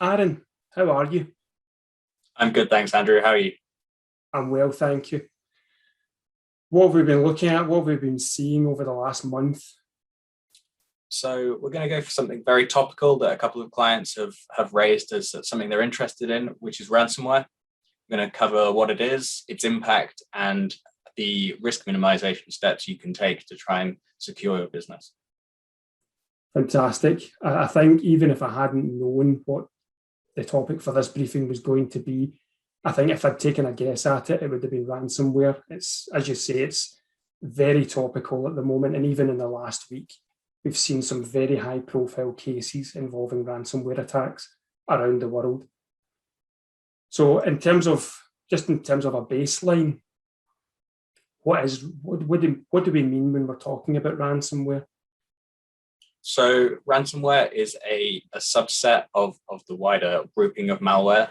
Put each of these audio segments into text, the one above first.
Aaron, how are you? I'm good, thanks, Andrew. How are you? I'm well, thank you. What have we been looking at? What have we been seeing over the last month? So we're going to go for something very topical that a couple of clients have raised as something they're interested in, which is ransomware. We're going to cover what it is, its impact, and the risk minimization steps you can take to try and secure your business. Fantastic. I think even if I hadn't known what the topic for this briefing was going to be, I think if I'd taken a guess at it, it would have been ransomware. It's, as you say, it's very topical at the moment. And even in the last week, we've seen some very high profile cases involving ransomware attacks around the world. So in terms of a baseline, what do we mean when we're talking about ransomware? So ransomware is a subset of the wider grouping of malware.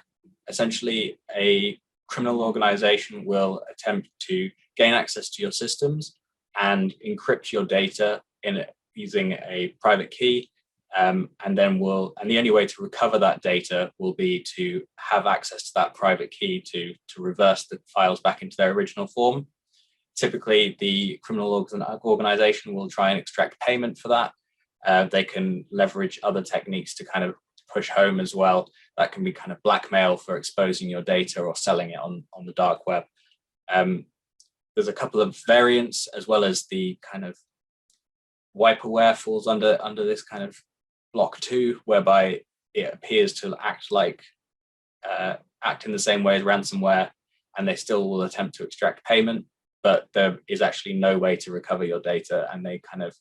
Essentially, a criminal organization will attempt to gain access to your systems and encrypt your data using a private key. And the only way to recover that data will be to have access to that private key to reverse the files back into their original form. Typically, the criminal organization will try and extract payment for that. They can leverage other techniques to kind of push home as well. That can be kind of blackmail for exposing your data or selling it on the dark web. There's a couple of variants, as well as the kind of wiperware falls under this kind of block 2, whereby it appears to act in the same way as ransomware, and they still will attempt to extract payment, but there is actually no way to recover your data, and they kind of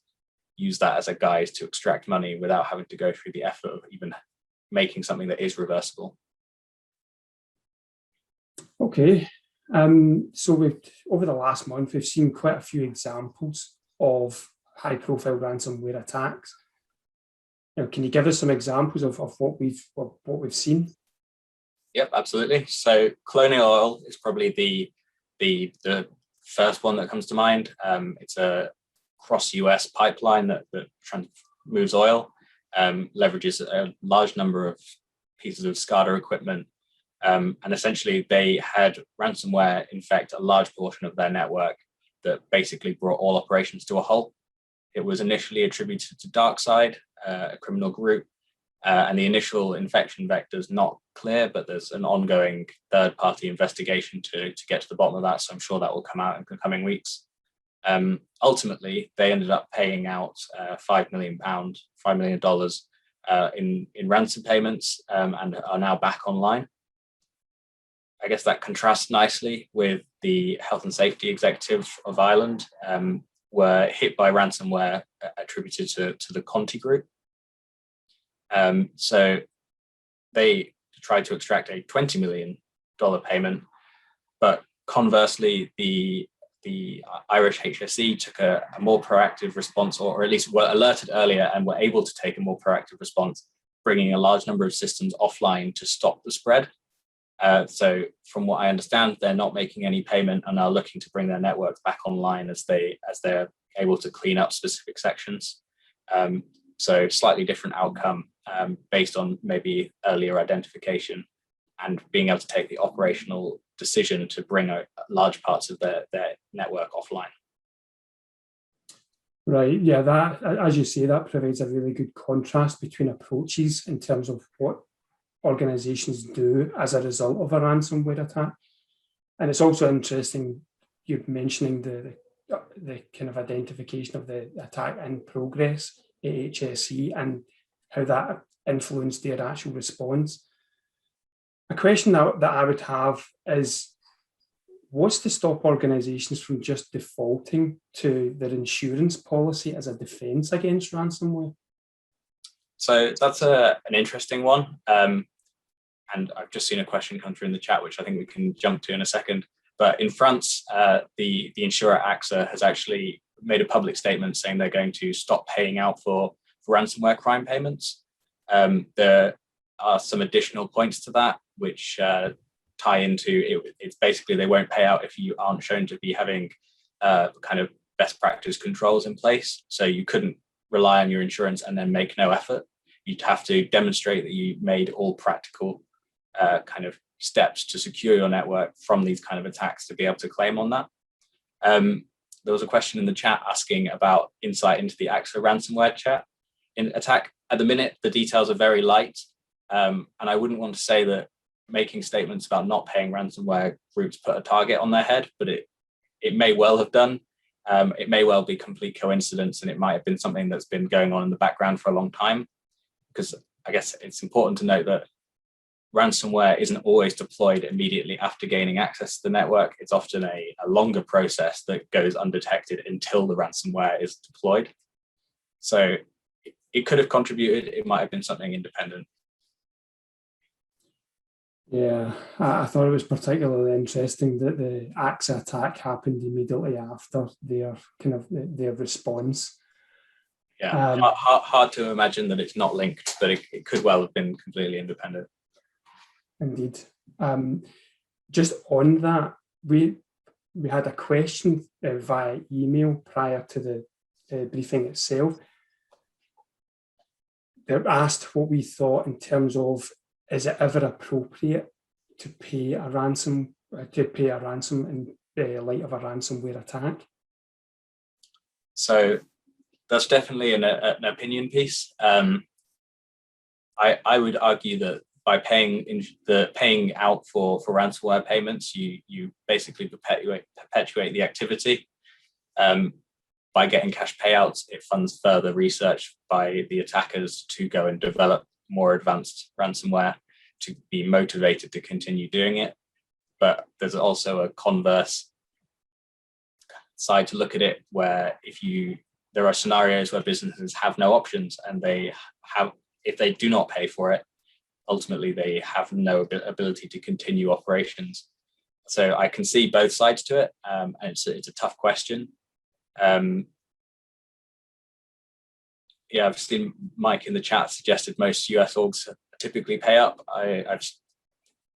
use that as a guise to extract money without having to go through the effort of even making something that is reversible. Okay, so over the last month, we've seen quite a few examples of high-profile ransomware attacks. Now, can you give us some examples of what we've seen? Yep, absolutely. So Colonial Oil is probably the first one that comes to mind. It's a cross-US pipeline that moves oil, leverages a large number of pieces of SCADA equipment, and essentially they had ransomware infect a large portion of their network that basically brought all operations to a halt. It was initially attributed to DarkSide, a criminal group, and the initial infection vector is not clear, but there's an ongoing third-party investigation to get to the bottom of that, so I'm sure that will come out in the coming weeks. Ultimately, they ended up paying out $5 million in ransom payments, and are now back online. I guess that contrasts nicely with the health and safety executive of Ireland, were hit by ransomware attributed to the Conti group. So they tried to extract a $20 million payment, but conversely, the Irish HSE took a more proactive response, or at least were alerted earlier and were able to take a more proactive response, bringing a large number of systems offline to stop the spread. So from what I understand, they're not making any payment and are looking to bring their networks back online as they're able to clean up specific sections. So slightly different outcome based on maybe earlier identification and being able to take the operational decision to bring large parts of their network offline. Right, yeah, that, as you say, that provides a really good contrast between approaches in terms of what organizations do as a result of a ransomware attack. And it's also interesting you mentioning the kind of identification of the attack in progress at HSE and how that influenced their actual response. A question that I would have is, what's to stop organizations from just defaulting to their insurance policy as a defense against ransomware? So that's an interesting one. And I've just seen a question come through in the chat, which I think we can jump to in a second. But in France, the insurer AXA has actually made a public statement saying they're going to stop paying out for ransomware crime payments. There are some additional points to that, which tie into it. It's basically they won't pay out if you aren't shown to be having kind of best practice controls in place. So you couldn't rely on your insurance and then make no effort. you'd have to demonstrate that you made all practical kind of steps to secure your network from these kind of attacks to be able to claim on that. There was a question in the chat asking about insight into the AXA ransomware attack. At the minute, the details are very light, and I wouldn't want to say that making statements about not paying ransomware groups put a target on their head, but it may well have done. It may well be complete coincidence, and it might have been something that's been going on in the background for a long time, because I guess it's important to note that ransomware isn't always deployed immediately after gaining access to the network. It's often a longer process that goes undetected until the ransomware is deployed. So it could have contributed. It might have been something independent. Yeah, I thought it was particularly interesting that the AXA attack happened immediately after their response. Yeah, hard to imagine that it's not linked, but it could well have been completely independent. Indeed. Just on that, we had a question via email prior to the briefing itself. They asked what we thought in terms of, is it ever appropriate to pay a ransom in light of a ransomware attack? So that's definitely an opinion piece. I would argue that by paying out for ransomware payments, you basically perpetuate the activity. By getting cash payouts, it funds further research by the attackers to go and develop more advanced ransomware, to be motivated to continue doing it. But there's also a converse side to look at it, where there are scenarios where businesses have no options, and if they do not pay for it, ultimately they have no ability to continue operations. So I can see both sides to it, and it's a tough question. Yeah, I've seen Mike in the chat suggested most US orgs typically pay up. I've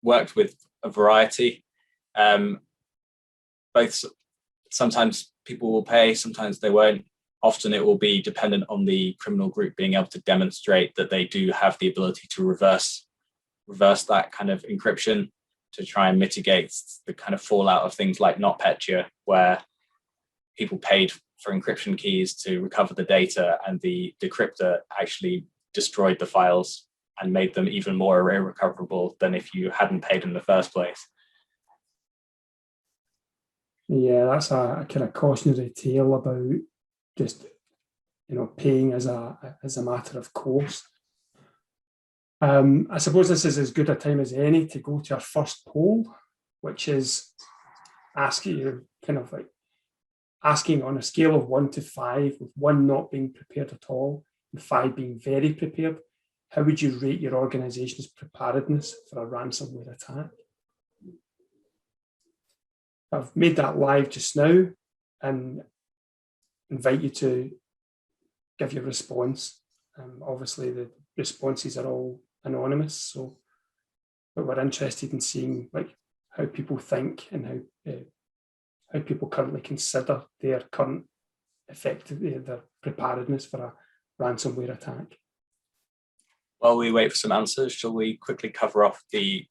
worked with a variety. Both, sometimes people will pay, sometimes they won't. Often it will be dependent on the criminal group being able to demonstrate that they do have the ability to reverse that kind of encryption, to try and mitigate the kind of fallout of things like NotPetya, where people paid for encryption keys to recover the data, and the decryptor actually destroyed the files and made them even more irrecoverable than if you hadn't paid in the first place. Yeah, that's a kind of cautionary tale about just paying as a matter of course. I suppose this is as good a time as any to go to our first poll, which is asking on a scale of 1 to 5, with 1 not being prepared at all and 5 being very prepared, how would you rate your organization's preparedness for a ransomware attack? I've made that live just now and invite you to give your response. Obviously, the responses are all anonymous, but we're interested in seeing how people think and how people currently consider their current their preparedness for a ransomware attack. While we wait for some answers, shall we quickly cover off the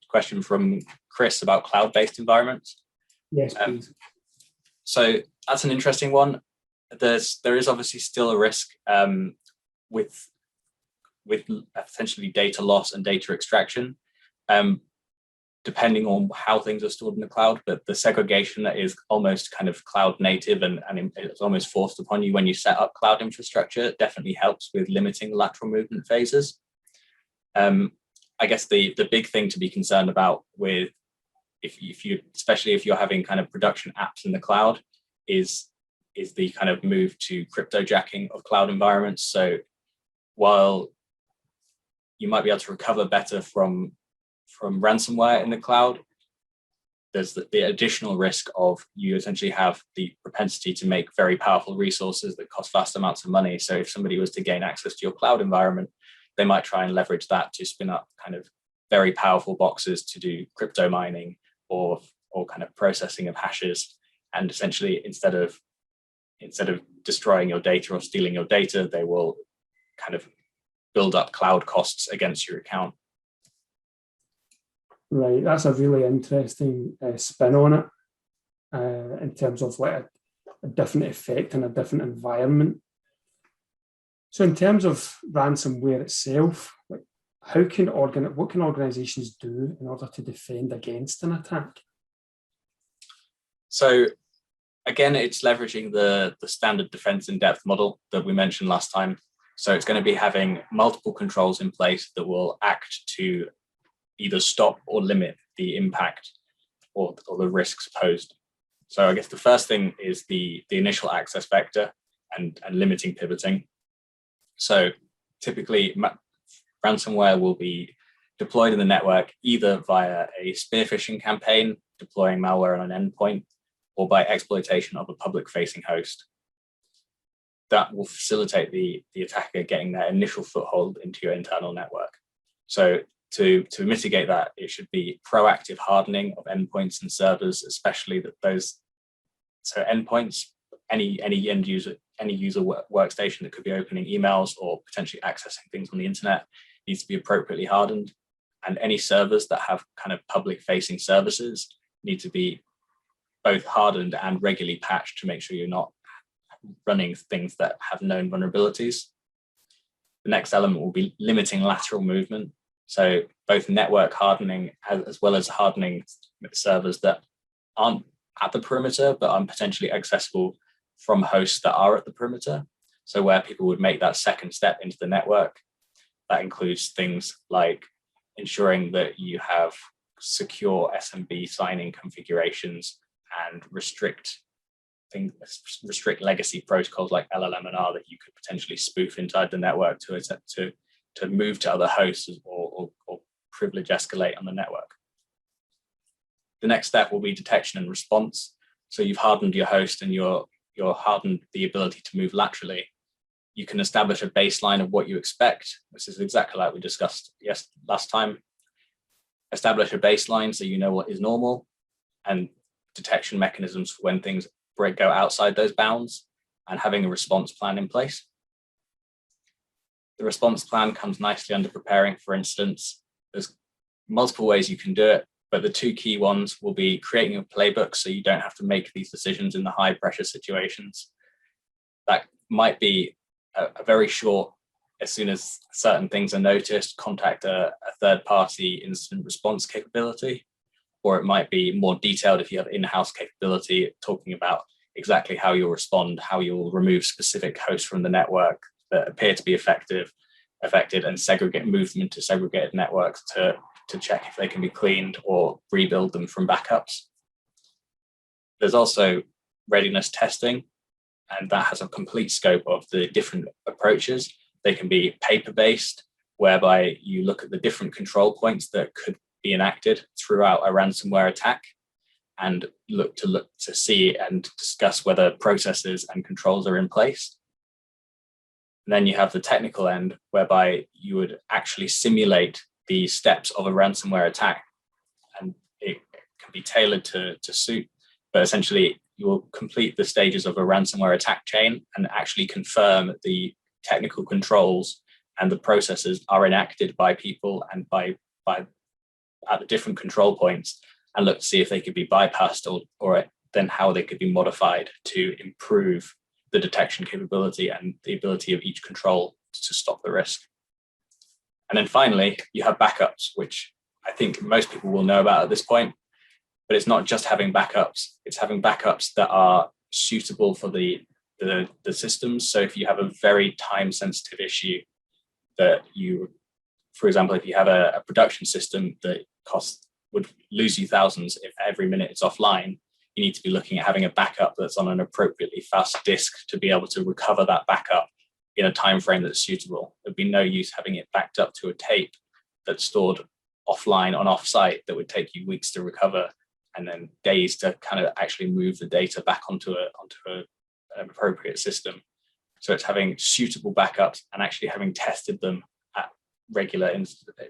question from Chris about cloud-based environments? Yes, please. So that's an interesting one. There is obviously still a risk with potentially data loss and data extraction, depending on how things are stored in the cloud. But the segregation that is almost kind of cloud native and it's almost forced upon you when you set up cloud infrastructure definitely helps with limiting lateral movement phases. I guess the big thing to be concerned about with especially if you're having kind of production apps in the cloud is the kind of move to cryptojacking of cloud environments. So while you might be able to recover better from ransomware in the cloud, there's the additional risk of you essentially have the propensity to make very powerful resources that cost vast amounts of money. So if somebody was to gain access to your cloud environment, they might try and leverage that to spin up kind of very powerful boxes to do crypto mining or kind of processing of hashes. And essentially, instead of destroying your data or stealing your data, they will kind of build up cloud costs against your account. Right, that's a really interesting spin on it in terms of like a different effect in a different environment. So in terms of ransomware itself, like what can organizations do in order to defend against an attack? So again, it's leveraging the standard defense in depth model that we mentioned last time. So it's going to be having multiple controls in place that will act to either stop or limit the impact or the risks posed. So I guess the first thing is the initial access vector and limiting pivoting. So typically ransomware will be deployed in the network either via a spear phishing campaign, deploying malware on an endpoint, or by exploitation of a public facing host. That will facilitate the attacker getting their initial foothold into your internal network. So to mitigate that, it should be proactive hardening of endpoints and servers, especially so endpoints, any end user workstation that could be opening emails or potentially accessing things on the internet needs to be appropriately hardened. And any servers that have kind of public facing services need to be both hardened and regularly patched to make sure you're not running things that have known vulnerabilities. The next element will be limiting lateral movement. So both network hardening as well as hardening servers that aren't at the perimeter, but are potentially accessible from hosts that are at the perimeter. So where people would make that second step into the network, that includes things like ensuring that you have secure SMB signing configurations and restrict legacy protocols like LLM and R that you could potentially spoof inside the network to move to other hosts or privilege escalate on the network. The next step will be detection and response. So you've hardened your host and you're hardened the ability to move laterally. You can establish a baseline of what you expect. This is exactly like we discussed last time. Establish a baseline so you know what is normal, and detection mechanisms for when things go outside those bounds, and having a response plan in place. The response plan comes nicely under preparing for incidents. There's multiple ways you can do it, but the two key ones will be creating a playbook so you don't have to make these decisions in the high pressure situations. That might be a very short, as soon as certain things are noticed, contact a third party incident response capability, or it might be more detailed if you have in-house capability talking about exactly how you'll respond, how you'll remove specific hosts from the network that appear to be affected and move them into segregated networks to check if they can be cleaned or rebuild them from backups. There's also readiness testing, and that has a complete scope of the different approaches. They can be paper-based, whereby you look at the different control points that could be enacted throughout a ransomware attack and look to see and discuss whether processes and controls are in place. And then you have the technical end, whereby you would actually simulate the steps of a ransomware attack, and it can be tailored to suit, but essentially you will complete the stages of a ransomware attack chain and actually confirm the technical controls and the processes are enacted by people and by at the different control points, and look to see if they could be bypassed or then how they could be modified to improve the detection capability and the ability of each control to stop the risk. And then finally, you have backups, which I think most people will know about at this point, but it's not just having backups, it's having backups that are suitable for the systems. So if you have a very time sensitive issue that for example, if you have a production system that would lose you thousands if every minute it's offline, you need to be looking at having a backup that's on an appropriately fast disk to be able to recover that backup in a time frame that's suitable. There'd be no use having it backed up to a tape that's stored offline on offsite that would take you weeks to recover and then days to kind of actually move the data back onto an appropriate system. So it's having suitable backups and actually having tested them at regular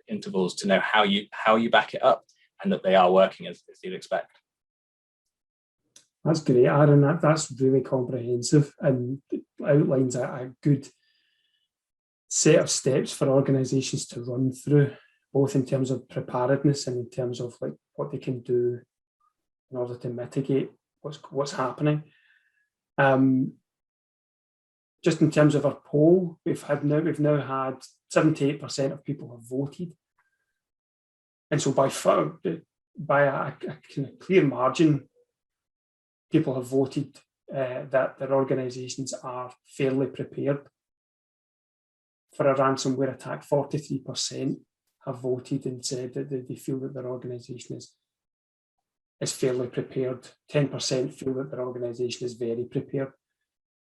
intervals to know how you back it up and that they are working as you'd expect. That's great, Aaron. That's really comprehensive and outlines a good set of steps for organizations to run through, both in terms of preparedness and in terms of like what they can do in order to mitigate what's happening. Just in terms of our poll, we've now had 78% of people have voted, and so by a kind of clear margin, people have voted that their organizations are fairly prepared for a ransomware attack. 43% have voted and said that they feel that their organization is fairly prepared. 10% feel that their organization is very prepared,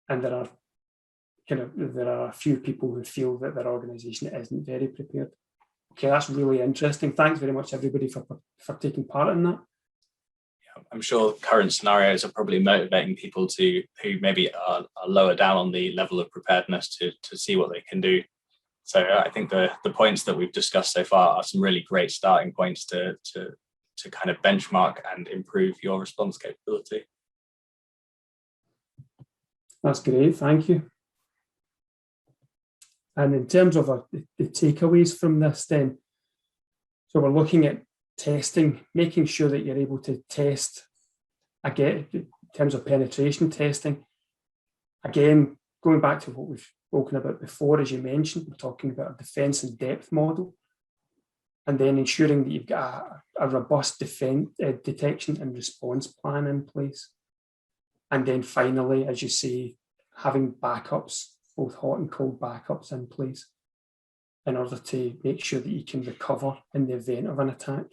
and there are a few people who feel that their organization isn't very prepared. Okay, that's really interesting. Thanks very much, everybody, for taking part in that. Yeah, I'm sure current scenarios are probably motivating people who maybe are lower down on the level of preparedness to see what they can do. So I think the points that we've discussed so far are some really great starting points to kind of benchmark and improve your response capability. That's great, thank you. And in terms of the takeaways from this then, so we're looking at testing, making sure that you're able to test, again, in terms of penetration testing. Again, going back to what we've spoken about before, as you mentioned, we're talking about a defense in depth model, and then ensuring that you've got a robust detection and response plan in place. And then finally, as you say, having backups, both hot and cold backups in place in order to make sure that you can recover in the event of an attack.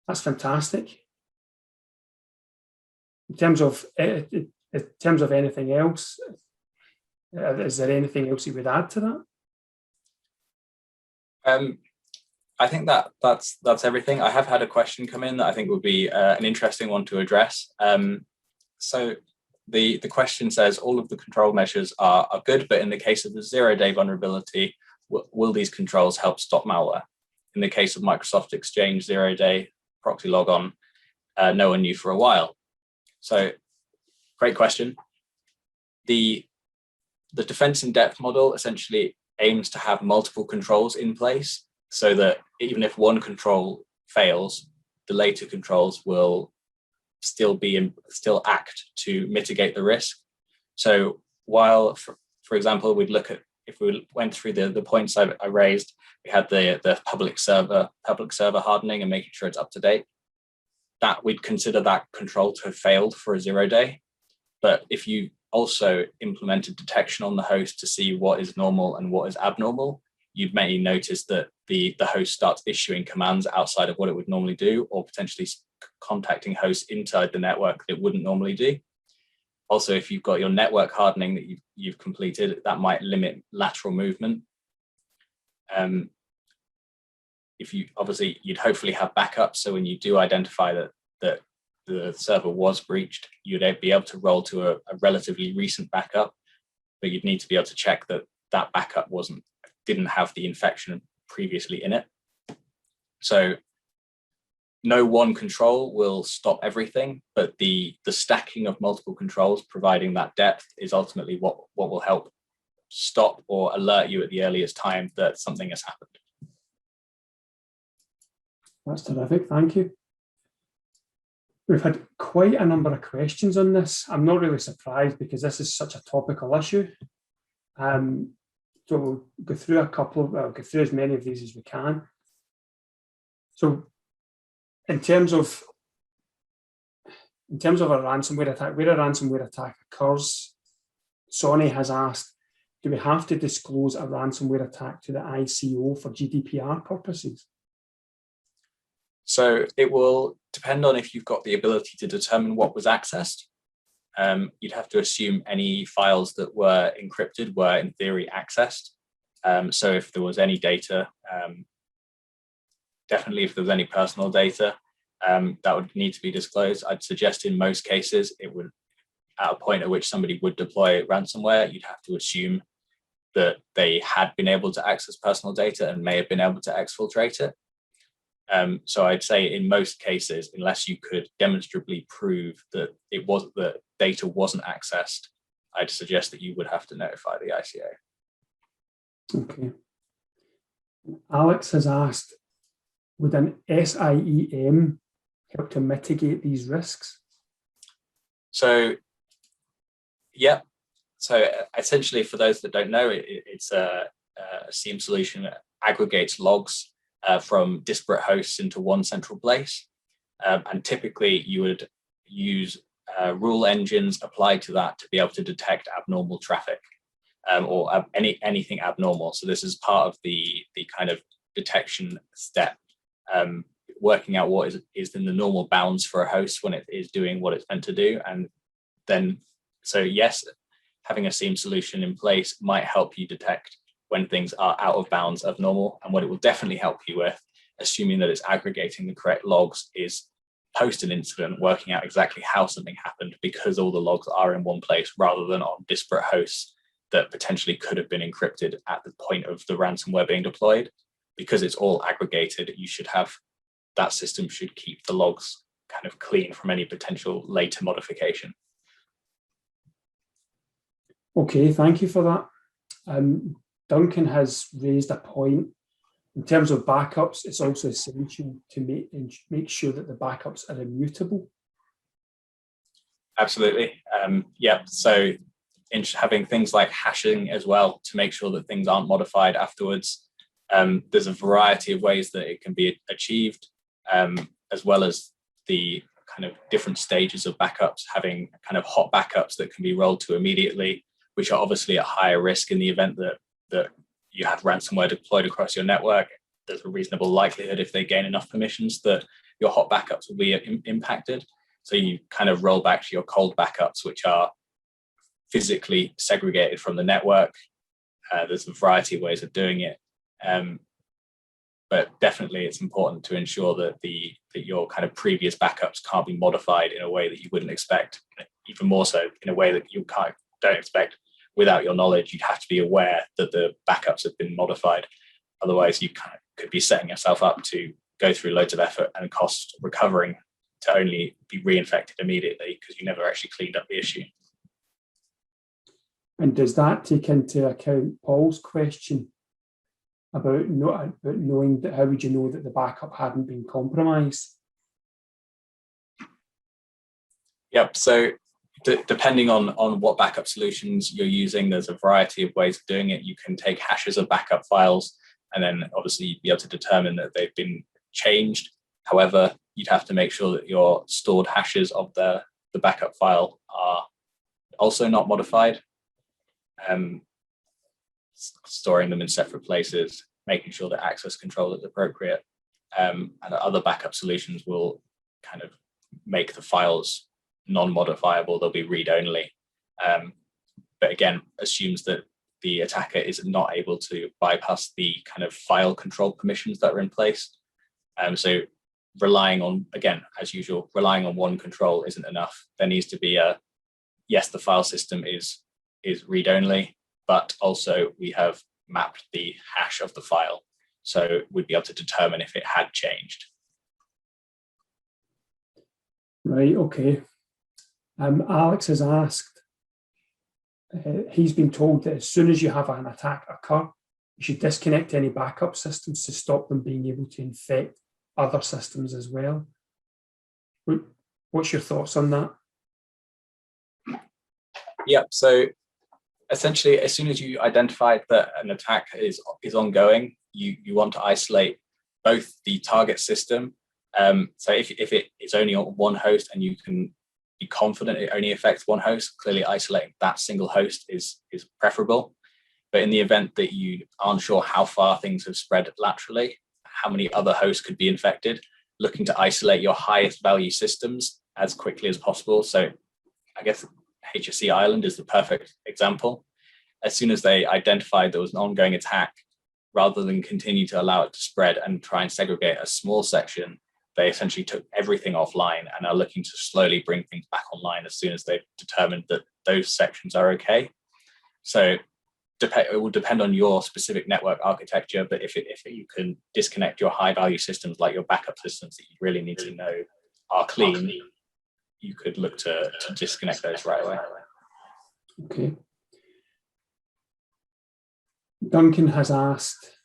That's fantastic. In terms of anything else, is there anything else you would add to that? I think that's everything. I have had a question come in that I think would be an interesting one to address. So the question says, all of the control measures are good, but in the case of the 0-day vulnerability, will these controls help stop malware? In the case of Microsoft Exchange 0-day proxy logon, no one knew for a while. So great question. The defense in depth model essentially aims to have multiple controls in place so that even if one control fails, the later controls will still act to mitigate the risk. So while, for example, we'd look at, if we went through the points I raised, we had the public server hardening and making sure it's up to date. That we'd consider that control to have failed for a 0-day. But if you also implemented detection on the host to see what is normal and what is abnormal, you may notice that the host starts issuing commands outside of what it would normally do, or potentially contacting hosts inside the network that it wouldn't normally do. Also, if you've got your network hardening that you've completed, that might limit lateral movement. If you obviously, you'd hopefully have backups, so when you do identify that the server was breached, you'd be able to roll to a relatively recent backup, but you'd need to be able to check that that backup didn't have the infection previously in it. So no one control will stop everything, but the stacking of multiple controls providing that depth is ultimately what will help stop or alert you at the earliest time that something has happened. That's terrific, thank you. We've had quite a number of questions on this. I'm not really surprised because this is such a topical issue. So we'll go through go through as many of these as we can. So in terms of a ransomware attack, where a ransomware attack occurs, Sonny has asked, do we have to disclose a ransomware attack to the ICO for GDPR purposes? So it will depend on if you've got the ability to determine what was accessed. You'd have to assume any files that were encrypted were in theory accessed. So if there was any data, definitely if there was any personal data, that would need to be disclosed. I'd suggest in most cases, it would, at a point at which somebody would deploy ransomware, you'd have to assume that they had been able to access personal data and may have been able to exfiltrate it. So I'd say in most cases, unless you could demonstrably prove that that data wasn't accessed, I'd suggest that you would have to notify the ICO. Okay. Alex has asked, would an SIEM help to mitigate these risks? So, yeah. So essentially, for those that don't know, it's a SIEM solution that aggregates logs from disparate hosts into one central place. And typically, you would use rule engines applied to that to be able to detect abnormal traffic or anything abnormal. So this is part of the kind of detection step, working out what is in the normal bounds for a host when it is doing what it's meant to do. And then, so yes, having a SIEM solution in place might help you detect when things are out of bounds of normal. And what it will definitely help you with, assuming that it's aggregating the correct logs, is post an incident, working out exactly how something happened, because all the logs are in one place rather than on disparate hosts that potentially could have been encrypted at the point of the ransomware being deployed. Because it's all aggregated, you should have, that system should keep the logs kind of clean from any potential later modification. Okay, thank you for that. Duncan has raised a point. In terms of backups, it's also essential to make sure that the backups are immutable. Absolutely. Yeah. So having things like hashing as well to make sure that things aren't modified afterwards. There's a variety of ways that it can be achieved, as well as the kind of different stages of backups, having kind of hot backups that can be rolled to immediately, which are obviously at higher risk in the event that you have ransomware deployed across your network. There's a reasonable likelihood, if they gain enough permissions, that your hot backups will be impacted. So you kind of roll back to your cold backups, which are physically segregated from the network. There's a variety of ways of doing it. But definitely it's important to ensure that your kind of previous backups can't be modified in a way that you wouldn't expect, even more so in a way that you don't expect without your knowledge. You'd have to be aware that the backups have been modified. Otherwise, you kind of could be setting yourself up to go through loads of effort and cost recovering to only be reinfected immediately because you never actually cleaned up the issue. And does that take into account Paul's question about knowing that, how would you know that the backup hadn't been compromised? Yep. So depending on what backup solutions you're using, there's a variety of ways of doing it. You can take hashes of backup files and then obviously you'd be able to determine that they've been changed. However, you'd have to make sure that your stored hashes of the backup file are also not modified. Storing them in separate places, making sure that access control is appropriate. And other backup solutions will kind of make the files non-modifiable, they'll be read-only. But again, assumes that the attacker is not able to bypass the kind of file control permissions that are in place. So relying on, again, as usual, relying on one control isn't enough. There needs to be yes, the file system is read-only, but also we have mapped the hash of the file. So we'd be able to determine if it had changed. Right, okay. Alex has asked, he's been told that as soon as you have an attack occur, you should disconnect any backup systems to stop them being able to infect other systems as well. What's your thoughts on that? Yeah, so essentially, as soon as you identify that an attack is ongoing, you want to isolate both the target system. So if it is only on one host and you can be confident it only affects one host, clearly isolating that single host is preferable. But in the event that you aren't sure how far things have spread laterally, how many other hosts could be infected, looking to isolate your highest value systems as quickly as possible. So I guess HSE Ireland is the perfect example. As soon as they identified there was an ongoing attack, rather than continue to allow it to spread and try and segregate a small section, they essentially took everything offline and are looking to slowly bring things back online as soon as they've determined that those sections are okay. So it will depend on your specific network architecture, but if you can disconnect your high value systems, like your backup systems that you really need to know are clean, you could look to disconnect those right away. Okay. Duncan has asked,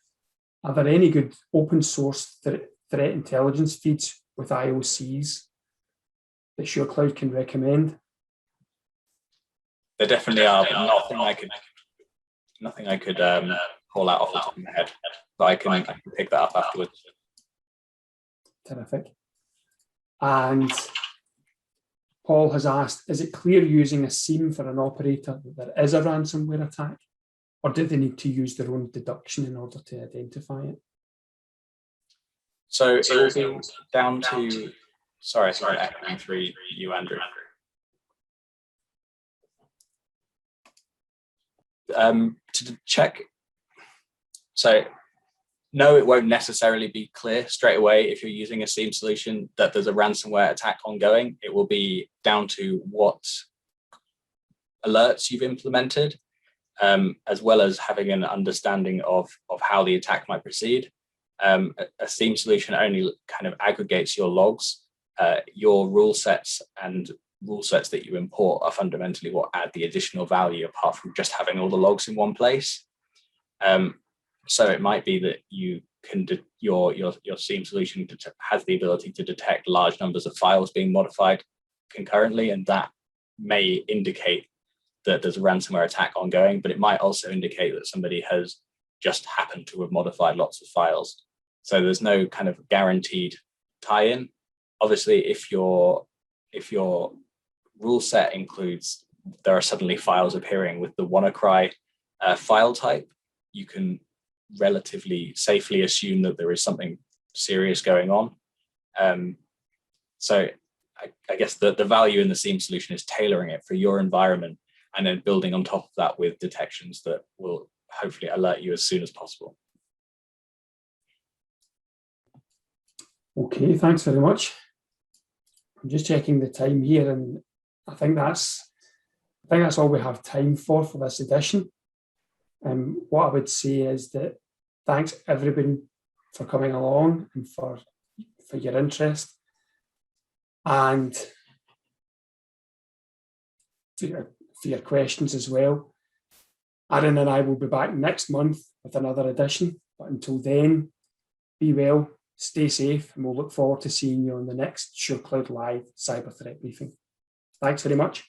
are there any good open source threat intelligence feeds with IOCs that SureCloud can recommend? There definitely are, but nothing I could call out off the top of my head, but I can pick that up afterwards. Terrific. And Paul has asked, is it clear using a SIEM for an operator that there is a ransomware attack, or do they need to use their own deduction in order to identify it? So it will be down to, sorry, echoing through you, Andrew. To check, so no, it won't necessarily be clear straight away if you're using a SIEM solution that there's a ransomware attack ongoing. It will be down to what alerts you've implemented, as well as having an understanding of how the attack might proceed. A SIEM solution only kind of aggregates your logs. Your rule sets and rule sets that you import are fundamentally what add the additional value, apart from just having all the logs in one place. So it might be that you can your SIEM solution has the ability to detect large numbers of files being modified concurrently, and that may indicate that there's a ransomware attack ongoing, but it might also indicate that somebody has just happened to have modified lots of files. So there's no kind of guaranteed tie-in. Obviously, if your rule set includes there are suddenly files appearing with the WannaCry file type, you can relatively safely assume that there is something serious going on. So I guess the value in the SIEM solution is tailoring it for your environment and then building on top of that with detections that will hopefully alert you as soon as possible. Okay, thanks very much. I'm just checking the time here, and I think that's all we have time for this edition. What I would say is that thanks everybody for coming along and for your interest, and for your questions as well. Aaron and I will be back next month with another edition, but until then, be well, stay safe, and we'll look forward to seeing you on the next SureCloud Live Cyber Threat Briefing. Thanks very much.